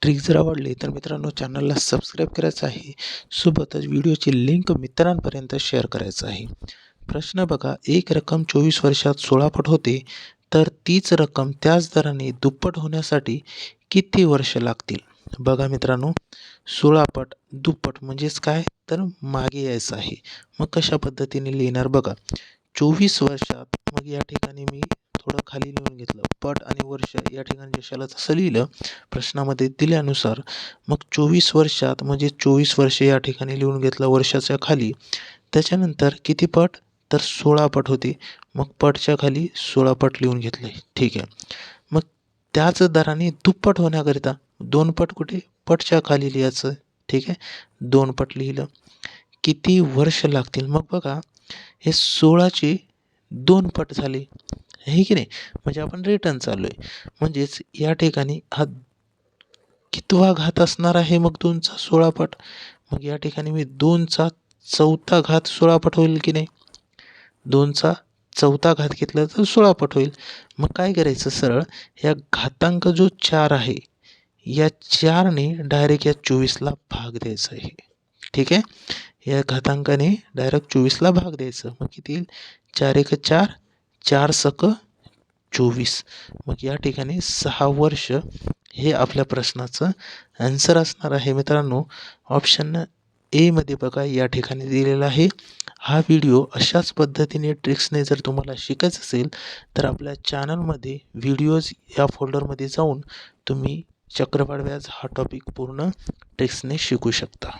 Trick जर आवडली तर मित्रांनो चॅनलला सबस्क्राईब करायचं आहे. सोबतच व्हिडिओची लिंक मित्रांपर्यंत शेअर करायचं आहे. प्रश्न बघा, एक रक्कम 24 वर्षात 16 पट होते, तर तीच रक्कम त्याच दराने दुप्पट होण्यासाठी किती वर्ष लागतील? बघा मित्रांनो, 16 पट दुप्पट म्हणजेच काय, तर मागे यायचं आहे. मग कशा पद्धतीने लिहिणार बघा. 24 वर्षात, मग या ठिकाणी मी थोडं खाली लिहून घेतलं, पट आणि वर्ष या ठिकाणी जशाला तसं लिहिलं प्रश्नामध्ये दिल्यानुसार. मग 24 वर्षात म्हणजे 24 वर्षे या ठिकाणी लिहून घेतलं वर्षाच्या खाली. त्याच्यानंतर किती पट, तर 16 पट होते. मग पटच्या खाली 16 पट लिहून घेतले. ठीक आहे. मग त्याच दराने दुप्पट होण्याकरिता 2 पट कुठे, पटच्या खाली लिहायचं. ठीक आहे, 2 पट लिहिलं. किती वर्ष लागतील, मग बघा हे 16चे 2 पट झाले, हे की नाही. म्हणजे आपण रिटर्न चालू आहे, म्हणजेच या ठिकाणी हा कितवा घात असणार आहे मग 2चा 16 पट. मग या ठिकाणी मी 2चा चौथा घात 16 पट होईल की नाही. 2चा चौथा घात घेतला तर 16 पट होईल. मग काय करायचं, सरळ या घातांक जो 4 आहे या 4ने डायरेक्ट या 24ला भाग द्यायचा आहे. ठीक आहे, या घातांकाने डायरेक्ट 24ला भाग द्यायचं. मग किती येईल, 4 एक 4, 4 सक 24. मग या ठिकाणी 6 वर्ष हे आपल्या प्रश्नाचं आन्सर असणार आहे. मित्रांनो, ऑप्शन ए मध्ये बघा या ठिकाणी दिलेला आहे. हा व्हिडिओ अशाच पद्धतीने ट्रिक्सने जर तुम्हाला शिकायचं असेल तर आपल्या चॅनलमध्ये व्हिडिओज या फोल्डरमध्ये जाऊन तुम्ही चक्रवाढ व्याज हा टॉपिक पूर्ण ट्रिक्सने शिकू शकता.